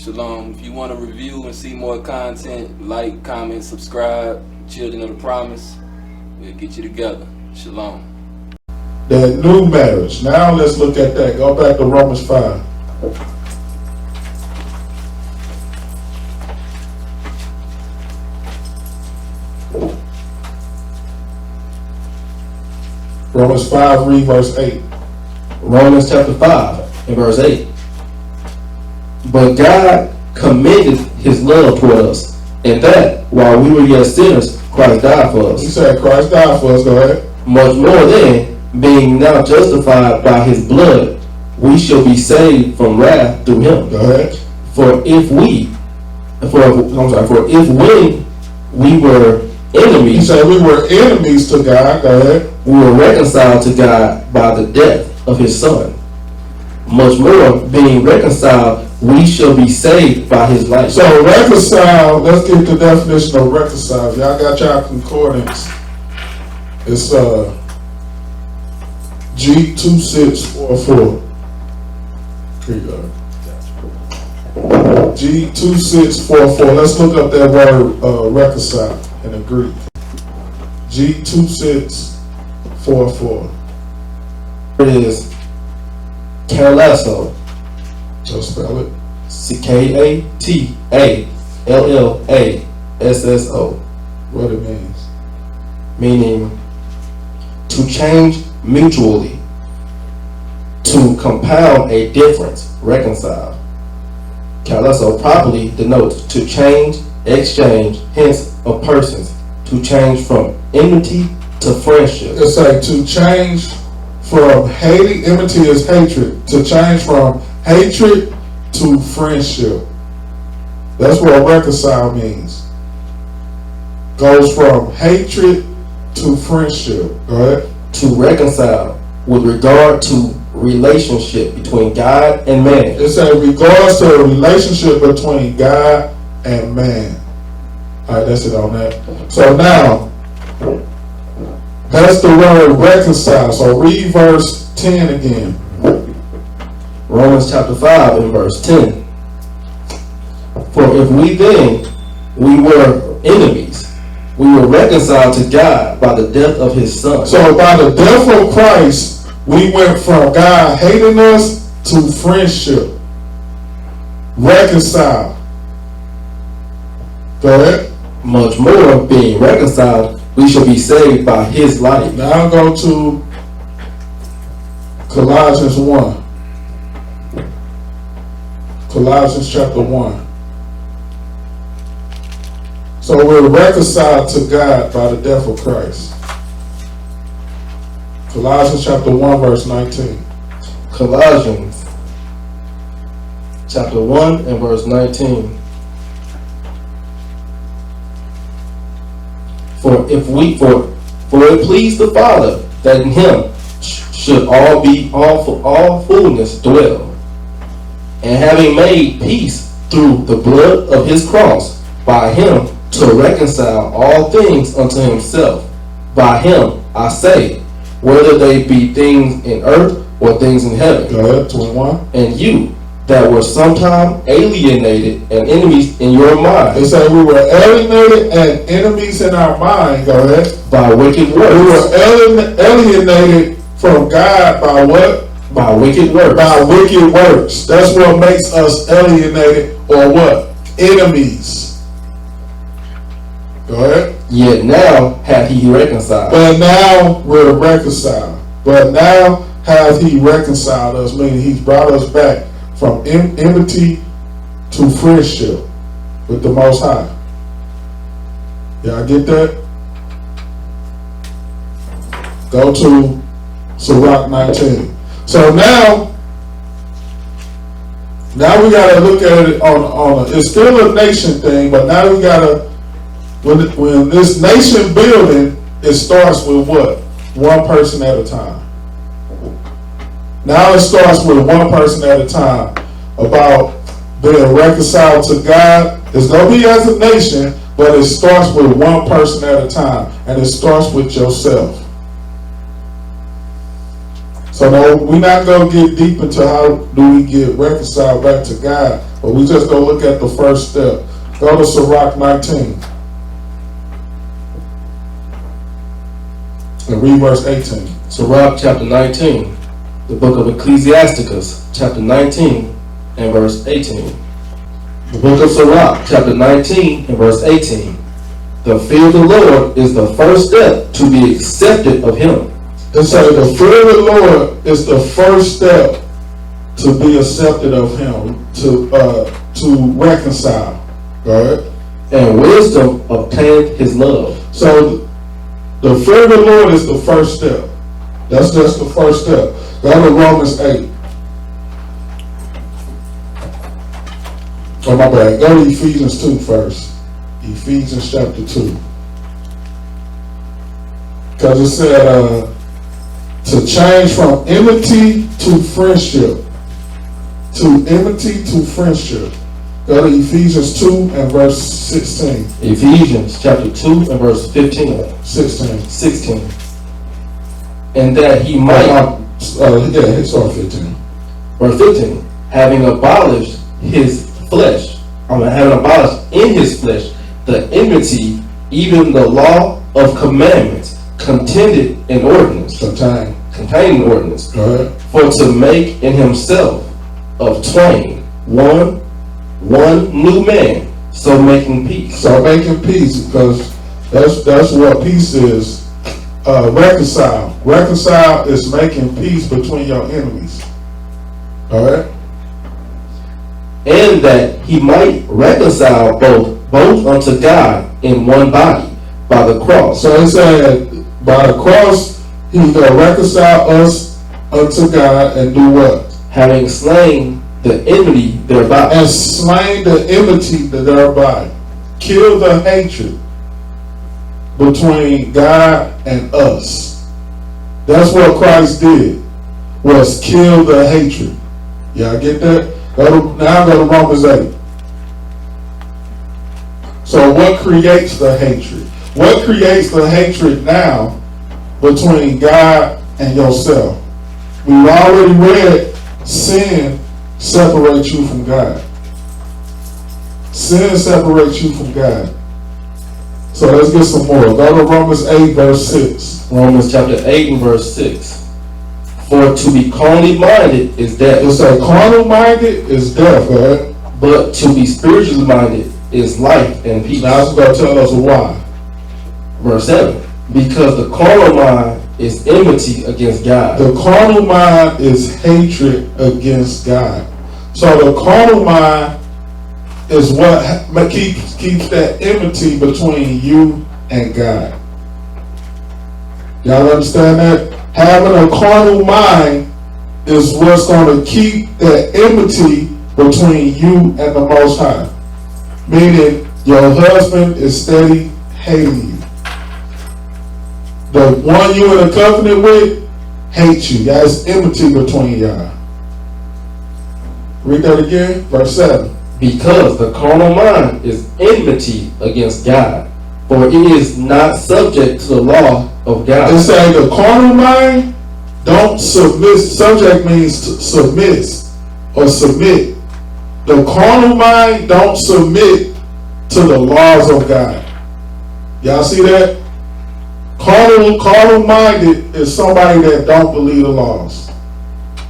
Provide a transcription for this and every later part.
Shalom. If you want to review and see more content, like, comment, subscribe. Children of the Promise. We'll get you together. Shalom. That new marriage. Now let's look at that. Go back to Romans 5. Romans 5, read verse 8. Romans chapter 5 and verse 8. But God commended his love toward us, and that while we were yet sinners, Christ died for us. You said Christ died for us, go ahead. Much more then, being now justified by his blood, we shall be saved from wrath through him. Go ahead. For if when we were He enemies, said we were enemies to God, go ahead. we were reconciled to God by the death of his Son. Much more, being reconciled, we shall be saved by his life. So reconcile, let's get the definition of reconcile. Y'all got y'all concordance. It's G2644. Here you go. G2644. Let's look up that word reconcile in the Greek. G2644. It is Kalasso. So spell it. Katallasso. What it means. Meaning to change mutually, to compound a difference, reconcile. Kalasso properly denotes to change, exchange, hence of persons, to change from enmity to friendship. It's like to change from hating, enmity is hatred, to change from hatred to friendship. That's what reconcile means. Goes from hatred to friendship. Go ahead. To reconcile with regard to relationship between God and man. It's in regards to a relationship between God and man. Alright, that's it on that. So now, that's the word reconcile. So read verse 10 again. Romans chapter 5 and verse 10. For if we then, we were enemies, we were reconciled to God by the death of his Son. So by the death of Christ, we went from God hating us to friendship. Reconcile. Go ahead. Much more, being reconciled, we shall be saved by his life. Now go to Colossians 1. Colossians chapter 1. So we're reconciled to God by the death of Christ. Colossians chapter 1 verse 19. Colossians chapter 1 and verse 19. For it pleased the Father that in him should all fullness dwell, and having made peace through the blood of his cross, by him to reconcile all things unto himself. By him, I say, whether they be things in earth or things in heaven. Go ahead, 21. And you that were sometime alienated and enemies in your mind. They say we were alienated and enemies in our mind. Go ahead. By wicked works. We were alienated from God by what? By wicked works. By wicked works. That's what makes us alienated or what? Enemies. Go ahead. Yet now hath he reconciled. But now we're reconciled. But now hath he reconciled us, meaning he's brought us back from enmity to friendship with the Most High. Y'all get that? Go to Sirach 19. So now we gotta look at it on it's still a nation thing, but now we gotta, when this nation building, it starts with what? One person at a time. Now it starts with one person at a time about being reconciled to God. It's going to be as a nation, but it starts with one person at a time, and it starts with yourself. So no, we're not going to get deep into how do we get reconciled back to God But we just go look at the first step. Go to Sirach 19. And read verse 18. Sirach chapter 19. The book of Ecclesiasticus chapter 19 and verse 18. The book of Sirach chapter 19 and verse 18. The fear of the Lord is the first step to be accepted of him. It says the fear of the Lord is the first step to be accepted of him, to reconcile. Right? And wisdom obtained his love. So the fear of the Lord is the first step. That's just the first step. Go to Romans 8. Oh, my bad. Go to Ephesians 2 first. Ephesians chapter 2. Because it said to change from enmity to friendship. To enmity to friendship. Go to Ephesians 2 and verse 16. Ephesians chapter 2 and verse 15. 16. And that he might... it's on 15. Verse 15. Having abolished his flesh. Having abolished in his flesh the enmity, even the law of commandments, contended in ordinance. Contained in ordinance. Right. For to make in himself of twain one new man, so making peace. So making peace, because that's what peace is. Reconcile. Reconcile is making peace between your enemies. Alright? And that he might reconcile both unto God in one body by the cross. So he said, by the cross, he's going to reconcile us unto God and do what? Having slain the enmity thereby. And slain the enmity thereby. Kill the hatred between God and us. That's what Christ did, was kill the hatred. Y'all get that? Now go to Romans 8. So what creates the hatred? What creates the hatred now between God and yourself? We've already read sin separates you from God. Sin separates you from God. So let's get some more. Go to Romans 8 verse 6. Romans chapter 8 and verse 6. For to be carnally minded is death. It's like carnal minded is death, right? But to be spiritually minded is life and peace. Now it's going to tell us why. Verse 7. Because the carnal mind is enmity against God. The carnal mind is hatred against God. So the carnal mind is what keeps that enmity between you and God. Y'all understand that? Having a carnal mind is what's going to keep that enmity between you and the Most High. Meaning your husband is steady hating you. The one you in a covenant with hates you. That's enmity between y'all. Read that again, verse 7. Because the carnal mind is enmity against God, for it is not subject to the law of God. It says the carnal mind don't submit. Subject means to submit or submit. The carnal mind don't submit to the laws of God. Y'all see that? Carnal minded is somebody that don't believe the laws,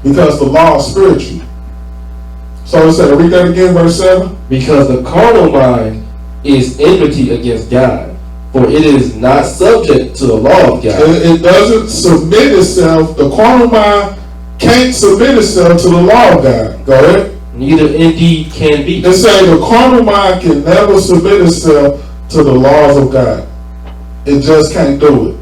because the law is spiritual. So it said, read that again, verse 7. Because the carnal mind is enmity against God, for it is not subject to the law of God. It doesn't submit itself. The carnal mind can't submit itself to the law of God. Go ahead. Neither indeed can be. It says the carnal mind can never submit itself to the laws of God. It just can't do it.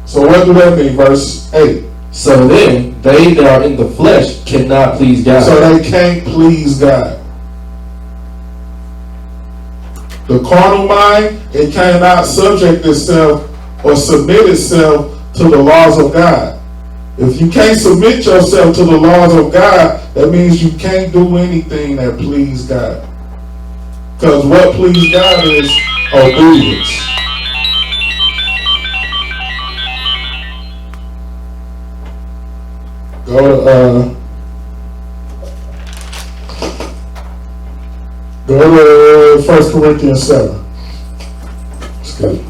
So what do that mean? Verse 8. So then, they that are in the flesh cannot please God. So they can't please God. The carnal mind, it cannot subject itself or submit itself to the laws of God. If you can't submit yourself to the laws of God, that means you can't do anything that please God. Because what please God is obedience. Go to Go to 1 Corinthians 7. It's good.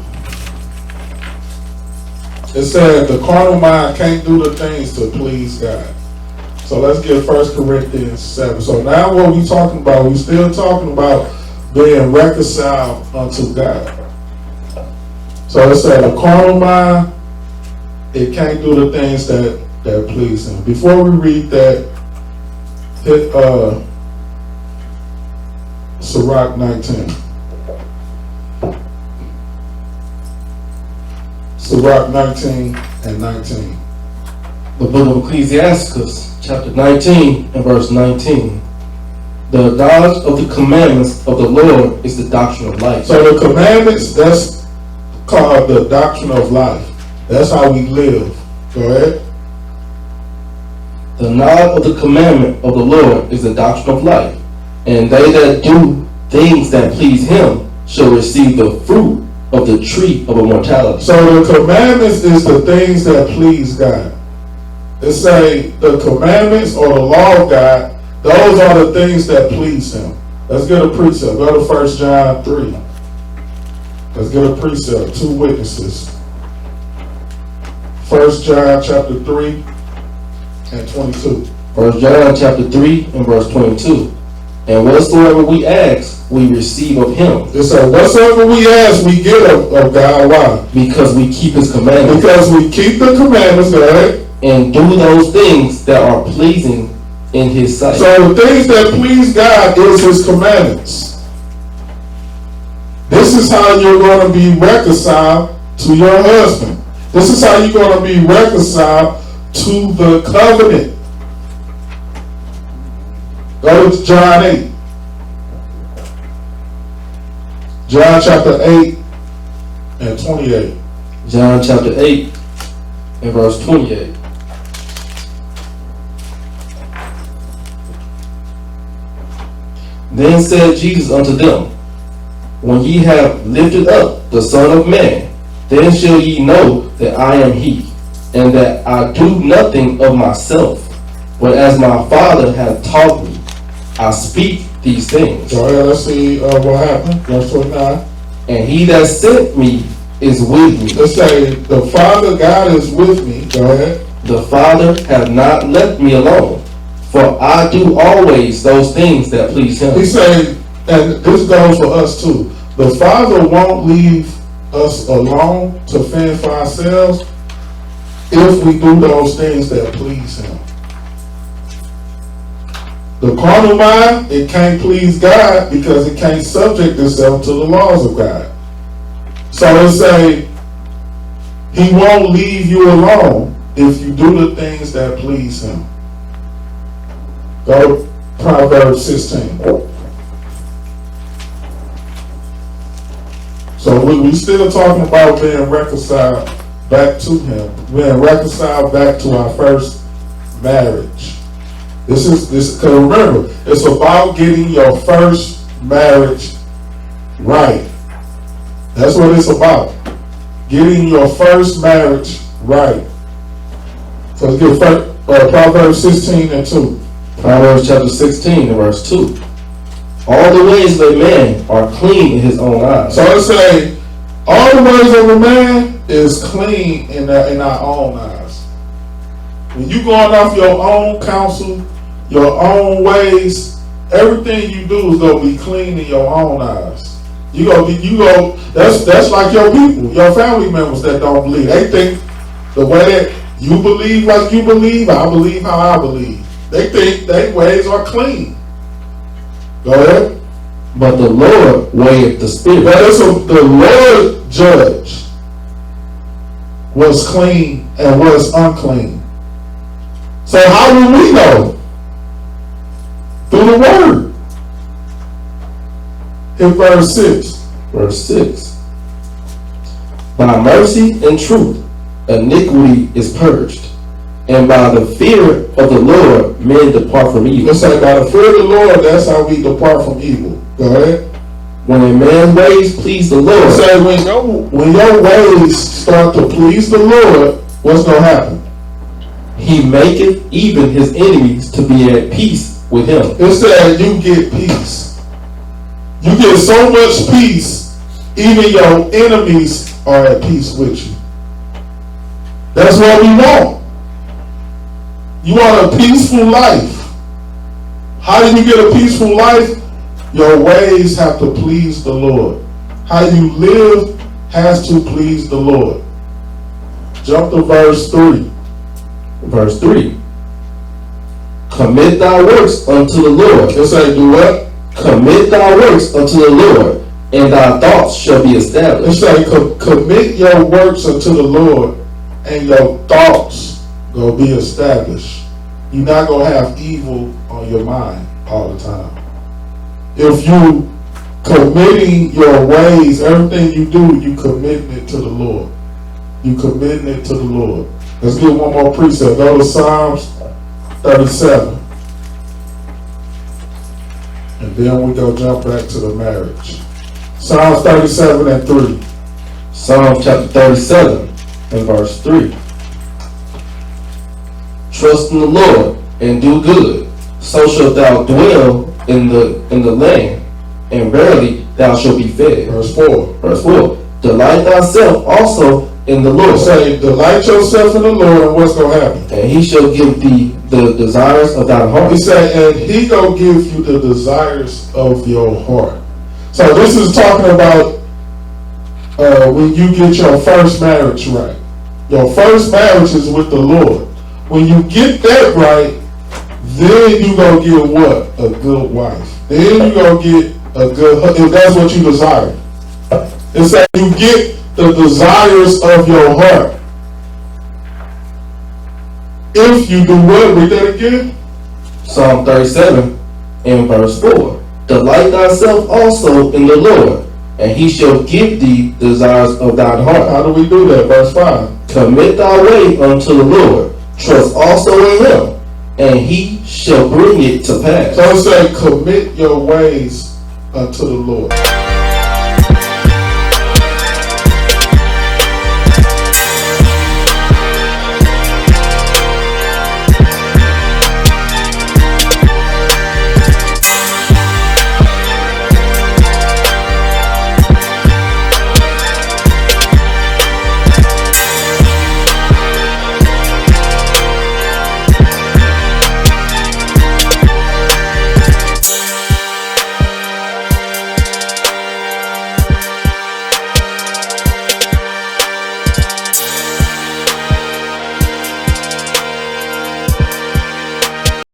It said the carnal mind can't do the things to please God. So let's get 1 Corinthians 7. So now what we talking about, we still talking about being reconciled unto God. So it said the carnal mind, it can't do the things that please him. Before we read that, hit Sirach 19. Sirach 19 and 19. The book of Ecclesiasticus, chapter 19 and verse 19. The knowledge of the commandments of the Lord is the doctrine of life. So the commandments, that's called the doctrine of life. That's how we live. Go ahead. The knowledge of the commandment of the Lord is the doctrine of life. And they that do things that please him shall receive the fruit of the tree of immortality. So the commandments is the things that please God. It say the commandments or the law of God, those are the things that please him. Let's get a precept. Go to 1 John 3. Let's get a precept. Two witnesses. 1 John chapter 3 and 22. 1 John chapter 3 and verse 22. And whatsoever we ask, we receive of him. It said, whatsoever we ask, we get of God. Why? Because we keep his commandments. Because we keep the commandments, right? And do those things that are pleasing in his sight. So the things that please God is his commandments. This is how you're going to be reconciled to your husband. This is how you're going to be reconciled to the covenant. Go to John 8. John chapter 8 and 28. John chapter 8 and verse 28. Then said Jesus unto them, when ye have lifted up the Son of Man, then shall ye know that I am he, and that I do nothing of myself, but as my Father hath taught me, I speak these things. Go ahead, let's see what happened. Verse 29. And he that sent me is with me. Let's say the Father God is with me. Go ahead. The Father hath not left me alone, for I do always those things that please him. He said, and this goes for us too, the Father won't leave us alone to fend for ourselves if we do those things that please him. The carnal mind, it can't please God because it can't subject itself to the laws of God. So it say, he won't leave you alone if you do the things that please him. Go to Proverbs 16. So we still talking about being reconciled back to him, being reconciled back to our first marriage. This because remember, it's about getting your first marriage right. That's what it's about. Getting your first marriage right. So let's get Proverbs 16 and 2. Proverbs chapter 16 and verse 2. All the ways of a man are clean in his own eyes. So let's say, all the ways of a man is clean in our own eyes. When you going off your own counsel, your own ways, everything you do is gonna be clean in your own eyes. That's like your people, your family members that don't believe. They think the way that you believe like you believe, I believe how I believe. They think their ways are clean. Go ahead. But the Lord weigheth the spirit. But the Lord judge what's clean and what's unclean. So how will we know? Through the word. In verse 6. Verse 6. By mercy and truth, iniquity is purged, and by the fear of the Lord, men depart from evil. Let's say by the fear of the Lord, that's how we depart from evil. Go ahead. When a man's ways please the Lord. Let's say when your ways start to please the Lord, what's going to happen? He maketh even his enemies to be at peace with him. It said you get peace. You get so much peace, even your enemies are at peace with you. That's what we want. You want a peaceful life. How do you get a peaceful life? Your ways have to please the Lord. How you live has to please the Lord. Jump to verse 3. Verse 3. Commit thy works unto the Lord. Let's say, do what? Commit thy works unto the Lord, and thy thoughts shall be established. Let's say, commit your works unto the Lord, and your thoughts gonna be established. You're not gonna have evil on your mind all the time. If you committing your ways, everything you do, you committing it to the Lord. You committing it to the Lord. Let's get one more precept. Go to Psalms 37. And then we go jump back to the marriage. Psalms 37 and 3. Psalm chapter 37 and verse 3. Trust in the Lord and do good, so shalt thou dwell in the land, and verily thou shalt be fed. Verse 4. Verse 4. Delight thyself also in the Lord. Say, delight yourself in the Lord, and what's going to happen? And he shall give thee the desires of thy heart. He said, and he going to give you the desires of your heart. So this is talking about when you get your first marriage right. Your first marriage is with the Lord. When you get that right, then you going to get what? A good wife. Then you going to get a good husband, if that's what you desire. It said you get the desires of your heart. If you do what? Read that again. Psalm 37 and verse 4. Delight thyself also in the Lord, and he shall give thee the desires of thine heart. How do we do that? Verse 5. Commit thy way unto the Lord. Trust also in him, and he shall bring it to pass. So it said, commit your ways unto the Lord.